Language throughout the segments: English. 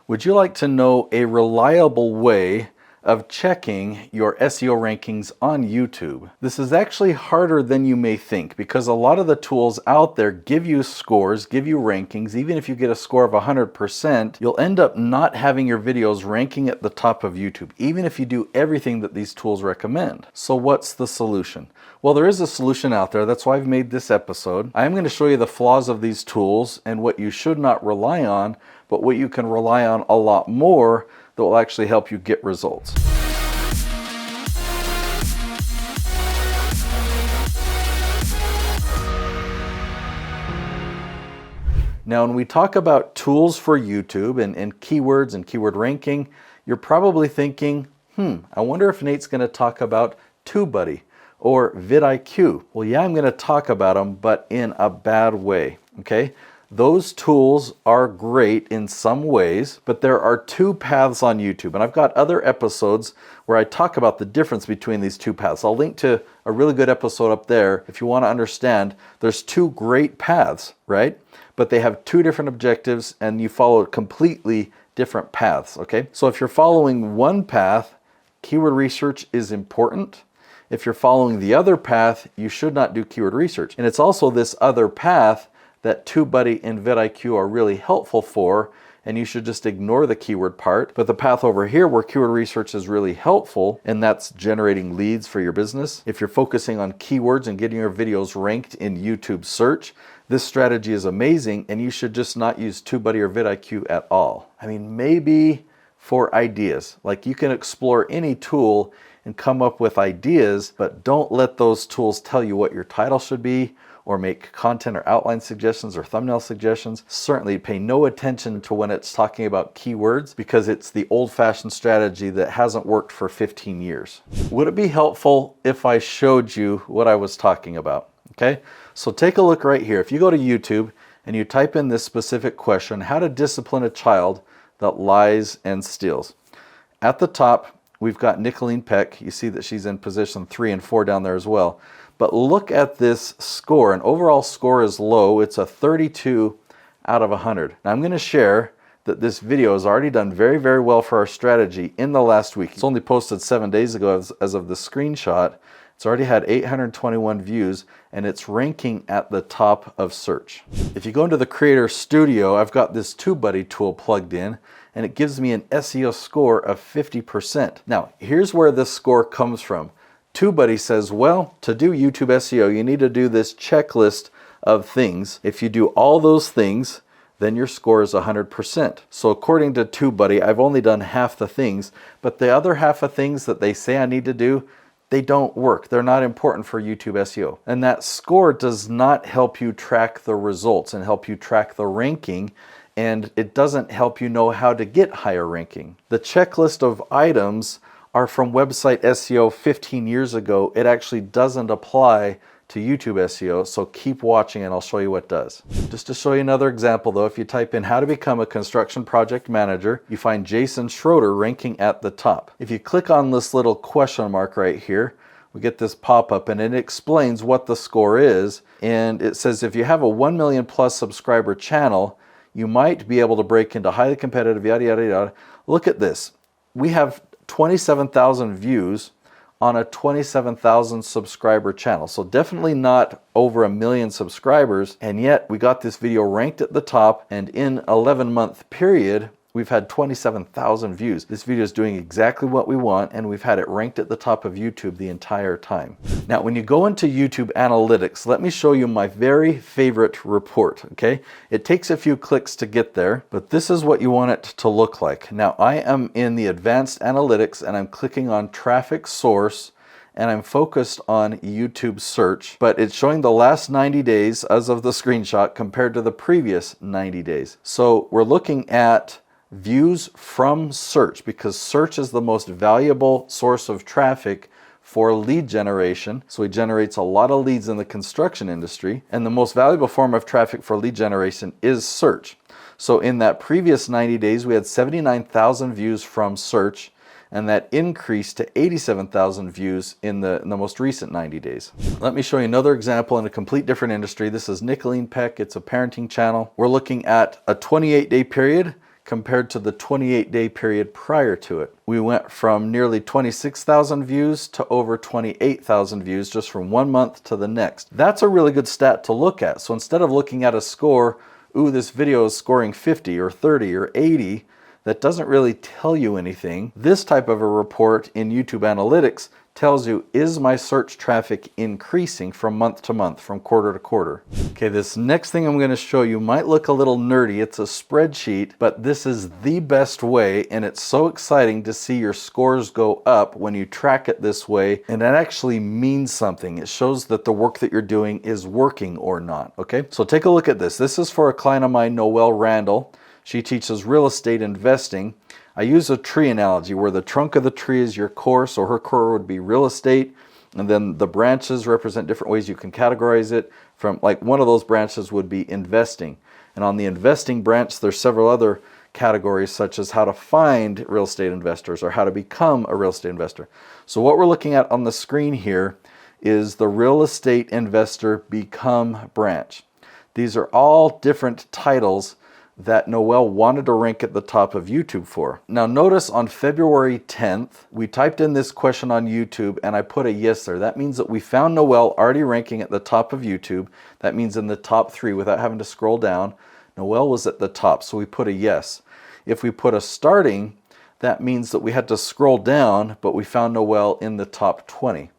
Would you like to know a reliable way of checking your SEO rankings on YouTube? This is actually harder than you may think because a lot of the tools out there give you scores, give you rankings. Even if you get a score of 100%, you'll end up not having your videos ranking at the top of YouTube, even if you do everything that these tools recommend. So what's the solution? Well, there is a solution out there. That's why I've made this episode. I'm going to show you the flaws of these tools and what you should not rely on, but what you can rely on a lot more that will actually help you get results. Now, when we talk about tools for YouTube and keywords and keyword ranking, you're probably thinking, I wonder if Nate's going to talk about TubeBuddy or vidIQ. Well, yeah, I'm going to talk about them, but in a bad way, okay? Those tools are great in some ways, but there are two paths on YouTube. And I've got other episodes where I talk about the difference between these two paths. I'll link to a really good episode up there if you want to understand there's two great paths, right? But they have two different objectives and you follow completely different paths, okay? So if you're following one path, keyword research is important. If you're following the other path, you should not do keyword research. And it's also this other path that TubeBuddy and vidIQ are really helpful for, and you should just ignore the keyword part. But the path over here where keyword research is really helpful, and that's generating leads for your business. If you're focusing on keywords and getting your videos ranked in YouTube search, this strategy is amazing, and you should just not use TubeBuddy or vidIQ at all. I mean, maybe for ideas. Like you can explore any tool and come up with ideas, but don't let those tools tell you what your title should be or make content or outline suggestions or thumbnail suggestions. Certainly pay no attention to when it's talking about keywords because it's the old-fashioned strategy that hasn't worked for 15 years. Would it be helpful if I showed you what I was talking about? Okay, so take a look right here. If you go to YouTube and you type in this specific question, how to discipline a child that lies and steals. At the top, we've got Nicolene Peck. You see that she's in position 3 and 4 down there as well. But look at this score. An overall score is low. It's a 32 out of 100. Now I'm going to share that this video has already done very, very well for our strategy in the last week. It's only posted 7 days ago as of the screenshot. It's already had 821 views and it's ranking at the top of search. If you go into the Creator Studio, I've got this TubeBuddy tool plugged in and it gives me an SEO score of 50%. Now, here's where this score comes from. TubeBuddy says, well, to do YouTube SEO, you need to do this checklist of things. If you do all those things, then your score is 100%. So according to TubeBuddy, I've only done half the things, but the other half of things that they say I need to do, they don't work. They're not important for YouTube SEO. And that score does not help you track the results and help you track the ranking, and it doesn't help you know how to get higher ranking. The checklist of items are from website SEO 15 years ago. It actually doesn't apply to YouTube SEO, so keep watching and I'll show you what does. Just to show you another example though, if you type in how to become a construction project manager, you find Jason Schroeder ranking at the top. If you click on this little question mark right here, we get this pop-up and it explains what the score is, and it says if you have a 1 million plus subscriber channel, you might be able to break into highly competitive yada yada yada. Look at this. We have 27,000 views on a 27,000 subscriber channel. So definitely not over 1 million subscribers. And yet we got this video ranked at the top, and in 11-month period, we've had 27,000 views. This video is doing exactly what we want, and we've had it ranked at the top of YouTube the entire time. Now, when you go into YouTube Analytics, let me show you my very favorite report, okay? It takes a few clicks to get there, but this is what you want it to look like. Now, I am in the Advanced Analytics, and I'm clicking on Traffic Source, and I'm focused on YouTube search, but it's showing the last 90 days as of the screenshot compared to the previous 90 days. So we're looking at views from search because search is the most valuable source of traffic for lead generation. So it generates a lot of leads in the construction industry, and the most valuable form of traffic for lead generation is search. So in that previous 90 days, we had 79,000 views from search, and that increased to 87,000 views in the most recent 90 days. Let me show you another example in a complete different industry. This is Nicolene Peck. It's a parenting channel. We're looking at a 28-day period compared to the 28-day period prior to it. We went from nearly 26,000 views to over 28,000 views just from one month to the next. That's a really good stat to look at. So instead of looking at a score, ooh, this video is scoring 50 or 30 or 80, that doesn't really tell you anything. This type of a report in YouTube Analytics tells you, is my search traffic increasing from month to month, from quarter to quarter? Okay, this next thing I'm going to show you might look a little nerdy. It's a spreadsheet, but this is the best way, and it's so exciting to see your scores go up when you track it this way, and that actually means something. It shows that the work that you're doing is working or not, okay? So take a look at this. This is for a client of mine, Noelle Randall. She teaches real estate investing. I use a tree analogy where the trunk of the tree is your core, so her core would be real estate, and then the branches represent different ways you can categorize it. From like one of those branches would be investing. And on the investing branch, there's several other categories such as how to find real estate investors or how to become a real estate investor. So what we're looking at on the screen here is the real estate investor become branch. These are all different titles that Noelle wanted to rank at the top of YouTube for. Now notice on February 10th, we typed in this question on YouTube and I put a yes there. That means that we found Noelle already ranking at the top of YouTube. That means in the top 3 without having to scroll down. Noelle was at the top, so we put a yes. If we put a starting, that means that we had to scroll down, but we found Noelle in the top 20.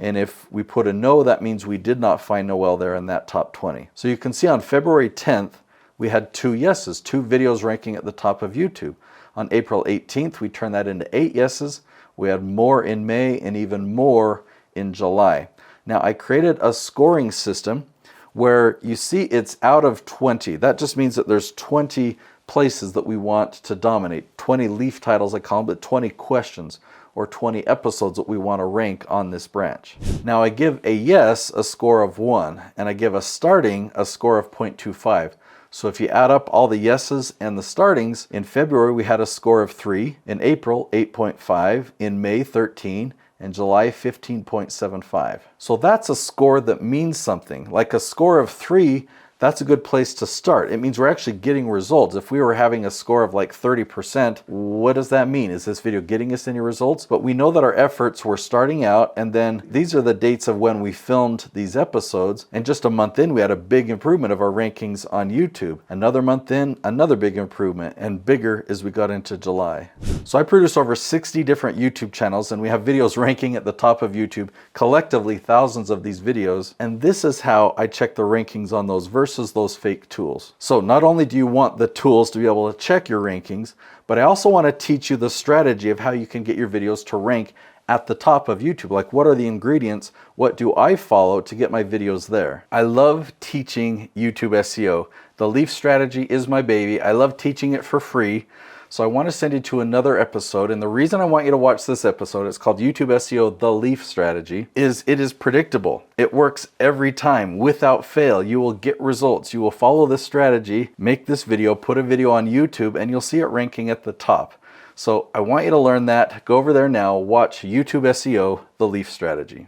And if we put a no, that means we did not find Noelle there in that top 20. So you can see on February 10th, we had 2 yeses, 2 videos ranking at the top of YouTube. On April 18th, we turned that into 8 yeses. We had more in May and even more in July. Now, I created a scoring system where you see it's out of 20. That just means that there's 20 places that we want to dominate. 20 leaf titles, I call them, but 20 questions or 20 episodes that we want to rank on this branch. Now, I give a yes a score of 1, and I give a starting a score of 0.25. So if you add up all the yeses and the startings, in February we had a score of 3, in April 8.5, in May 13, and July 15.75. So that's a score that means something. Like a score of 3, that's a good place to start. It means we're actually getting results. If we were having a score of like 30%, what does that mean? Is this video getting us any results? But we know that our efforts were starting out, and then these are the dates of when we filmed these episodes. And just a month in, we had a big improvement of our rankings on YouTube. Another month in, another big improvement, and bigger as we got into July. So I produce over 60 different YouTube channels, and we have videos ranking at the top of YouTube, collectively thousands of these videos. And this is how I check the rankings on those versus those fake tools. So not only do you want the tools to be able to check your rankings, but I also want to teach you the strategy of how you can get your videos to rank at the top of YouTube. Like, what are the ingredients? What do I follow to get my videos there? I love teaching YouTube SEO. The Leaf strategy is my baby. I love teaching it for free. So I want to send you to another episode, and the reason I want you to watch this episode, it's called YouTube SEO, The Leaf Strategy, is it is predictable. It works every time, without fail. You will get results. You will follow this strategy, make this video, put a video on YouTube, and you'll see it ranking at the top. So I want you to learn that. Go over there now, watch YouTube SEO, The Leaf Strategy.